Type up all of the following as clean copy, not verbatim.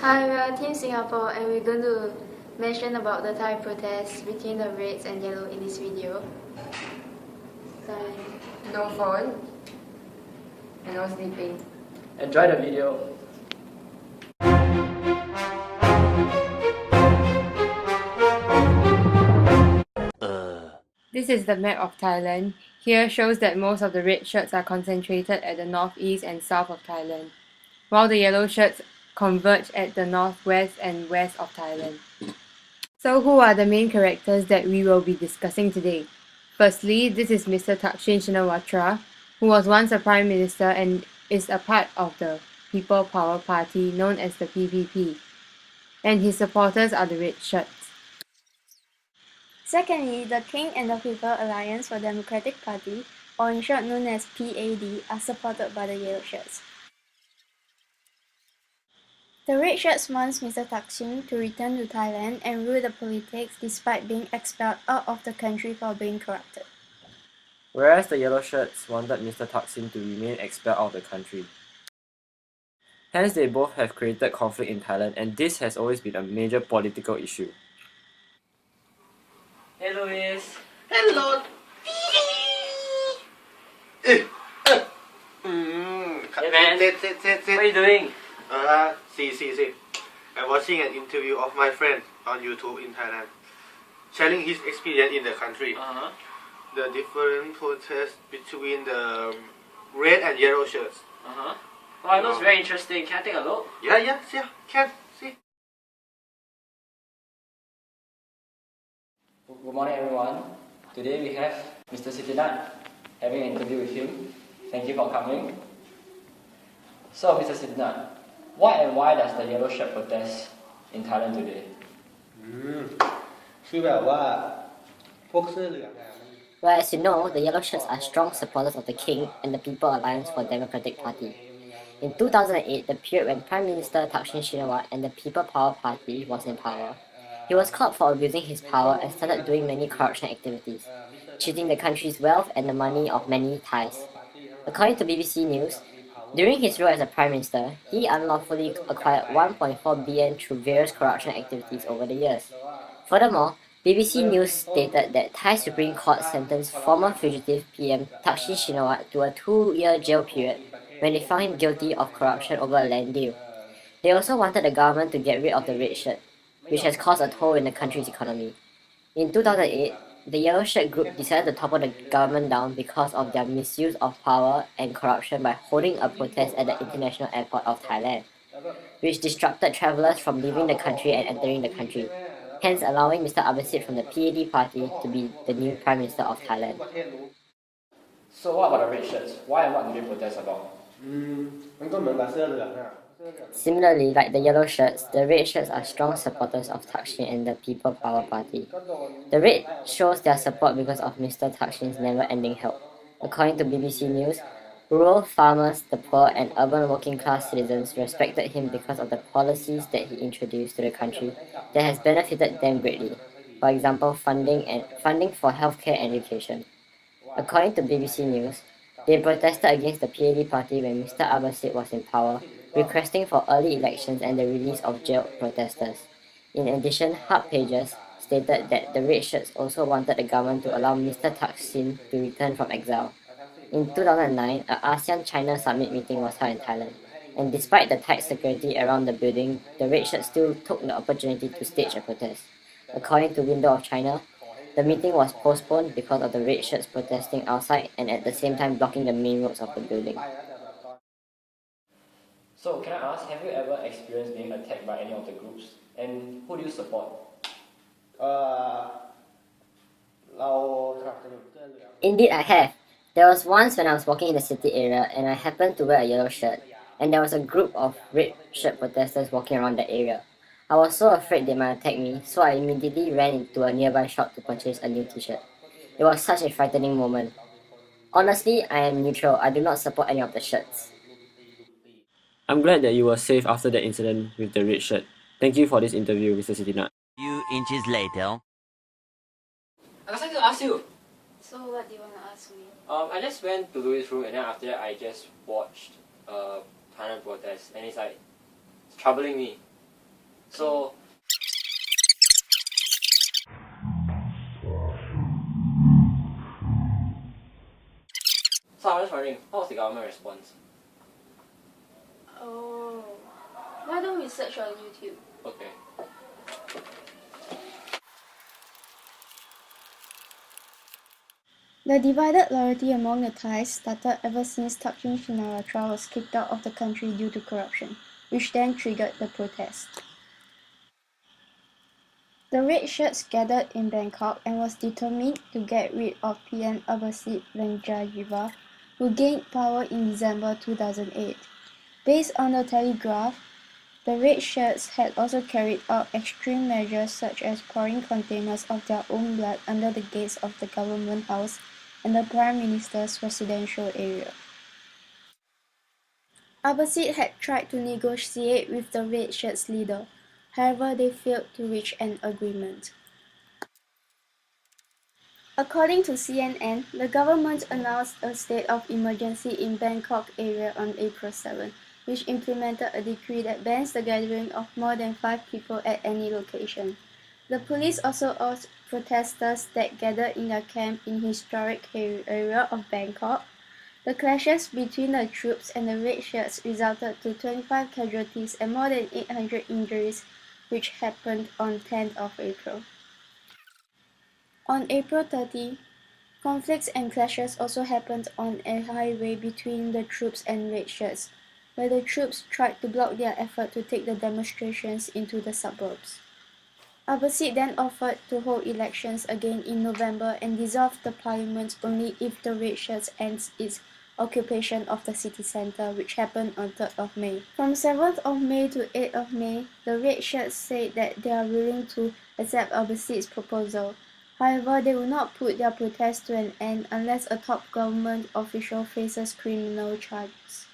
Hi, we are Team Singapore and we're going to mention about the Thai protests between the reds and yellow in this video. No phone and no sleeping. Enjoy the video. This is the map of Thailand. Here shows that most of the red shirts are concentrated at the northeast and south of Thailand, while the yellow shirts converge at the northwest and west of Thailand. So who are the main characters that we will be discussing today? Firstly, this is Mr. Thaksin Shinawatra, who was once a Prime Minister and is a part of the People Power Party known as the PPP, and his supporters are the red shirts. Secondly, the King and the People Alliance for Democratic Party, or in short known as PAD, are supported by the yellow shirts. The red shirts wants Mr. Thaksin to return to Thailand and rule the politics despite being expelled out of the country for being corrupted. Whereas the yellow shirts wanted Mr. Thaksin to remain expelled out of the country. Hence, they both have created conflict in Thailand, and this has always been a major political issue. Hey, Louis. Hello. Hey, man. Sit. What are you doing? See. I'm watching an interview of my friend on YouTube in Thailand, sharing his experience in the country. The different protests between the red and yellow shirts. Wow, it looks very interesting. Can I take a look? Yeah, can see. Good morning, everyone. Today we have Mr. Sitinat having an interview with him. Thank you for coming. So, Mr. Sitinat, what and why does the yellow shirt protest in Thailand today? คือแบบว่าพวกเสื้อเหลือง Well, as you know, the Yellow Shirts are strong supporters of the King and the People Alliance for Democratic Party. In 2008, the period when Prime Minister Thaksin Shinawatra and the People Power Party was in power, he was caught for abusing his power and started doing many corruption activities, cheating the country's wealth and the money of many Thais. According to BBC News, during his role as a Prime Minister, he unlawfully acquired 1.4 billion through various corruption activities over the years. Furthermore, BBC News stated that Thai Supreme Court sentenced former fugitive PM Thaksin Shinawatra to a 2-year jail period when they found him guilty of corruption over a land deal. They also wanted the government to get rid of the red shirt, which has caused a toll in the country's economy. In 2008, the Yellow Shirt group decided to topple the government down because of their misuse of power and corruption by holding a protest at the international airport of Thailand, which disrupted travellers from leaving the country and entering the country, hence allowing Mr. Abhisit from the PAD party to be the new Prime Minister of Thailand. So, what about the red shirts? Why and what do they protest about? มันก็เหมือนกับเสื้อเหลืองอะ Similarly, like the yellow shirts, the red shirts are strong supporters of Thaksin and the People Power Party. The red shows their support because of Mr. Thaksin's never-ending help. According to BBC News, rural farmers, the poor, and urban working-class citizens respected him because of the policies that he introduced to the country that has benefited them greatly. For example, funding for healthcare and education. According to BBC News, they protested against the PAD party when Mr. Abhisit was in power, requesting for early elections and the release of jailed protesters. In addition, Hub Pages stated that the red shirts also wanted the government to allow Mr. Thaksin to return from exile. In 2009, an ASEAN-China summit meeting was held in Thailand, and despite the tight security around the building, the red shirts still took the opportunity to stage a protest. According to Window of China, the meeting was postponed because of the red shirts protesting outside and at the same time blocking the main roads of the building. So, can I ask, have you ever experienced being attacked by any of the groups? And who do you support? เราสนับสนุนเสื้อเหลือง Indeed, I have. There was once when I was walking in the city area and I happened to wear a yellow shirt, and there was a group of red shirt protesters walking around the area. I was so afraid they might attack me, so I immediately ran into a nearby shop to purchase a new t-shirt. It was such a frightening moment. Honestly, I am neutral. I do not support any of the shirts. I'm glad that you were safe after that incident with the red shirt. Thank you for this interview, Mr. Sitinat. Few inches later. I was like to ask you. So what do you want to ask me? I just went to Louis' room and then after that I just watched Thailand protest and it's like troubling me. So I'm just wondering, what was the government response? Oh. Why don't we search on YouTube? Okay. The divided loyalty among the Thais started ever since Thaksin Shinawatra was kicked out of the country due to corruption, which then triggered the protest. The red shirts gathered in Bangkok and was determined to get rid of PM Abbasid Venjajiva, who gained power in December 2008. Based on the telegraph, the red shirts had also carried out extreme measures such as pouring containers of their own blood under the gates of the government house and the Prime Minister's residential area. Abbasid had tried to negotiate with the red shirts leader, however they failed to reach an agreement. According to CNN, the government announced a state of emergency in Bangkok area on April 7, which implemented a decree that bans the gathering of more than 5 people at any location. The police also urged protesters that gathered in a camp in historic area of Bangkok. The clashes between the troops and the red shirts resulted to 25 casualties and more than 800 injuries, which happened on 10th of April. On April 30, conflicts and clashes also happened on a highway between the troops and red shirts, where the troops tried to block their effort to take the demonstrations into the suburbs. Abbasid then offered to hold elections again in November and dissolve the parliament only if the red shirts ends its occupation of the city centre, which happened on 3rd of May. From 7th of May to 8th of May, the red shirts said that they are willing to accept Abbasid's proposal. However, they will not put their protest to an end unless a top government official faces criminal charges.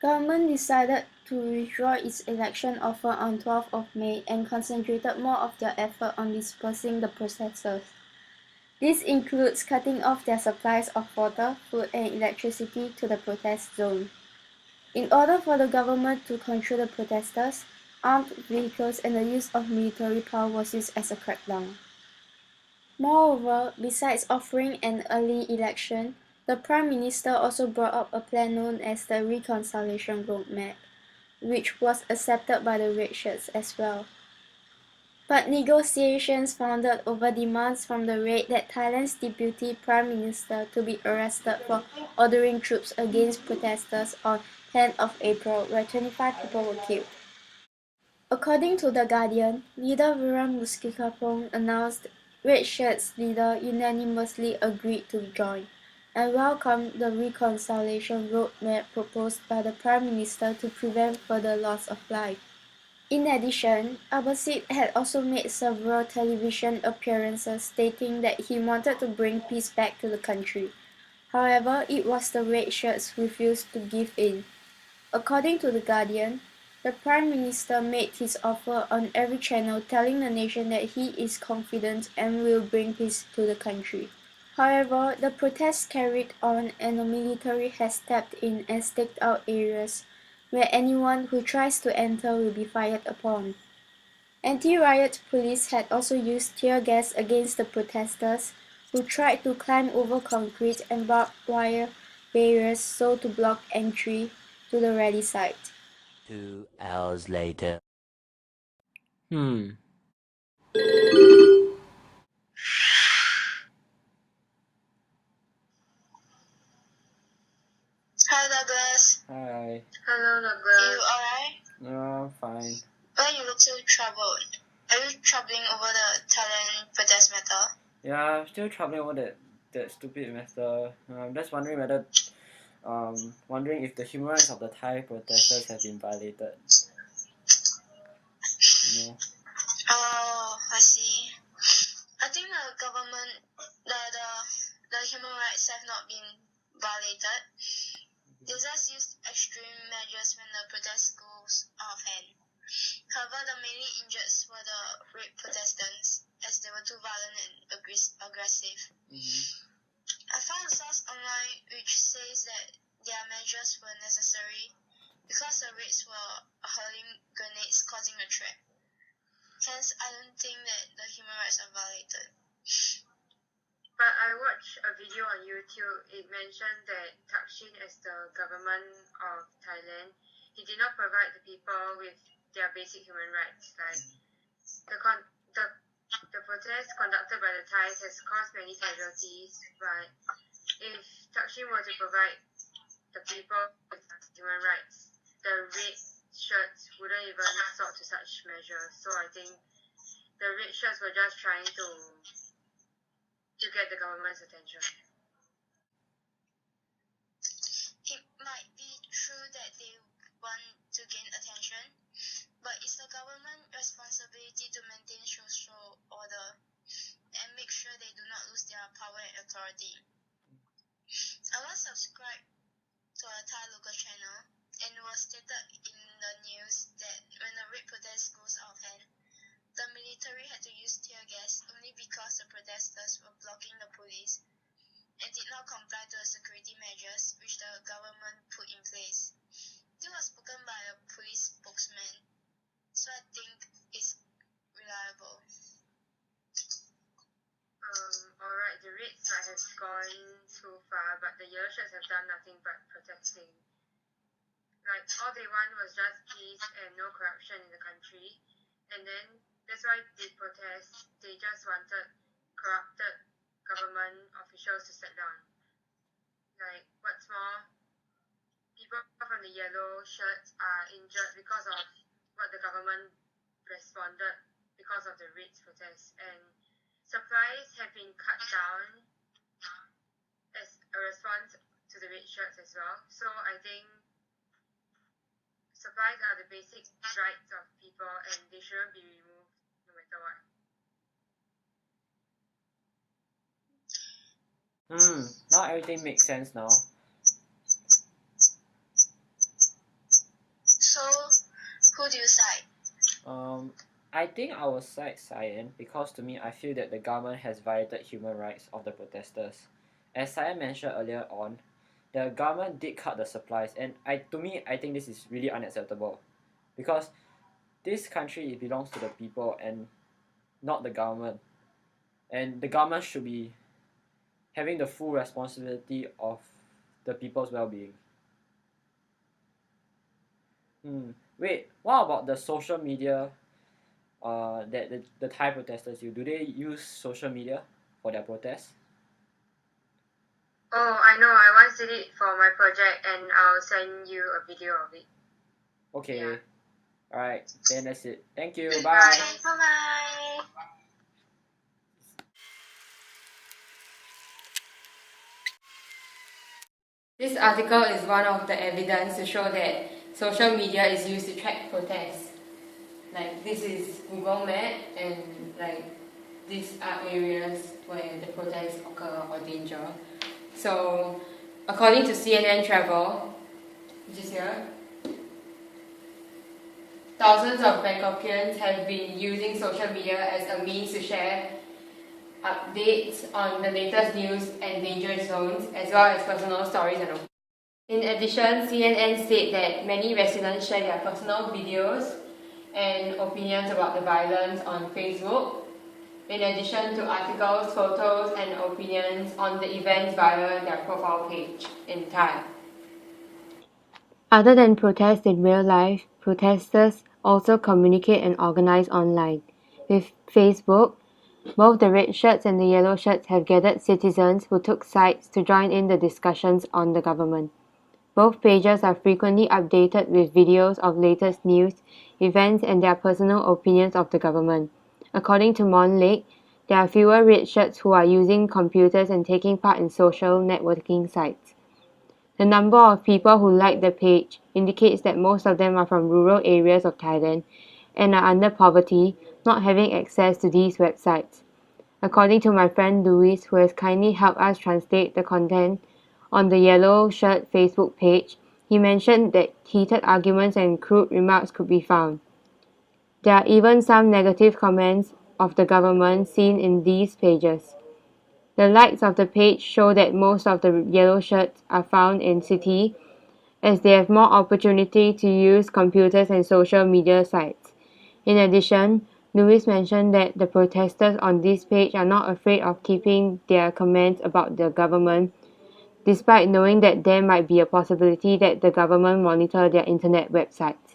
Government decided to withdraw its election offer on 12th of May and concentrated more of their effort on dispersing the protesters. This includes cutting off their supplies of water, food and electricity to the protest zone. In order for the government to control the protesters, armed vehicles and the use of military power was used as a crackdown. Moreover, besides offering an early election, the Prime Minister also brought up a plan known as the Reconciliation Roadmap, which was accepted by the red shirts as well. But negotiations foundered over demands from the Red that Thailand's Deputy Prime Minister to be arrested for ordering troops against protesters on 10th of April, where 25 people were killed. According to The Guardian, leader Viram Muskikapong announced Red Shirts leader unanimously agreed to join and welcomed the reconciliation roadmap proposed by the Prime Minister to prevent further loss of life. In addition, Abbasid had also made several television appearances stating that he wanted to bring peace back to the country. However, it was the red shirts who refused to give in. According to The Guardian, the Prime Minister made his offer on every channel telling the nation that he is confident and will bring peace to the country. However, the protests carried on and the military has stepped in and staked out areas where anyone who tries to enter will be fired upon. Anti-riot police had also used tear gas against the protesters who tried to climb over concrete and barbed wire barriers so to block entry to the rally site. 2 hours later. Hmm. Hi Douglas. Hi. Hello Douglas. You alright? No, I'm fine. Why you look so troubled? Are you troubling over the Thailand protest matter? Yeah, I'm still troubling over that stupid matter. I'm just wondering wondering if the human rights of the Thai protesters have been violated. You know? Oh, I see. I think the government, the human rights have not been violated. They just used extreme measures when the protest goes off hand. However, the mainly injured were the rape protestants, as they were too violent and aggressive. I found a source online which says that their measures were necessary because the raids were hurling grenades causing a threat. Hence, I don't think that the human rights are violated. But I watched a video on YouTube. It mentioned that Thaksin, as the government of Thailand, he did not provide the people with their basic human rights. Like the protest conducted by the Thais has caused many casualties. But if Thaksin were to provide the people with human rights, the red shirts wouldn't even resort to such measures. So I think the red shirts were just trying to get the government's attention. It might be true that they want to gain attention, but it's the government's responsibility to maintain social order and make sure they do not lose their power and authority. I once subscribed to a Thai local channel, and it was stated in the news that when the rape protest goes out of hand, the military had to use tear gas only because the protesters were blocking the police and did not comply to the security measures which the government put in place. This was spoken by a police spokesman, so I think it's reliable. Alright, the raids might have gone too far, but the yellow shirts have done nothing but protesting. Like, all they want was just peace and no corruption in the country. And then, that's why they protest. They just wanted corrupted government officials to step down. Like, what's more, people from the yellow shirts are injured because of what the government responded because of the raids protests. And supplies have been cut down as a response to the red shirts as well. So I think supplies are the basic rights of people and they shouldn't be removed no matter what. Now everything makes sense now. So, who do you side? I think I will side Cyan because to me I feel that the government has violated human rights of the protesters. As Cyan mentioned earlier on, the government did cut the supplies, and I think this is really unacceptable because this country belongs to the people and not the government, and the government should be having the full responsibility of the people's well-being. Wait, what about the social media that the Thai protesters use? Do they use social media for their protests? Oh, I know. I once did it for my project and I'll send you a video of it. Okay. Yeah. Alright, then that's it. Thank you. Bye. Bye. Bye-bye. This article is one of the evidence to show that social media is used to track protests. Like, this is Google Map, and like these are areas where the protests occur or danger. So, according to CNN Travel, which is here, thousands of Bangkokians have been using social media as a means to share updates on the latest news and danger zones, as well as personal stories and opinions. In addition, CNN said that many residents share their personal videos and opinions about the violence on Facebook, in addition to articles, photos, and opinions on the events via their profile page in Thai. Other than protests in real life, protesters also communicate and organize online. With Facebook, both the red shirts and the yellow shirts have gathered citizens who took sides to join in the discussions on the government. Both pages are frequently updated with videos of latest news, events, and their personal opinions of the government. According to Mon Lake, there are fewer red shirts who are using computers and taking part in social networking sites. The number of people who like the page indicates that most of them are from rural areas of Thailand and are under poverty, not having access to these websites. According to my friend Louis, who has kindly helped us translate the content on the Yellow Shirt Facebook page, he mentioned that heated arguments and crude remarks could be found. There are even some negative comments of the government seen in these pages. The likes of the page show that most of the yellow shirts are found in city, as they have more opportunity to use computers and social media sites. In addition, Louis mentioned that the protesters on this page are not afraid of keeping their comments about the government, despite knowing that there might be a possibility that the government monitor their internet websites.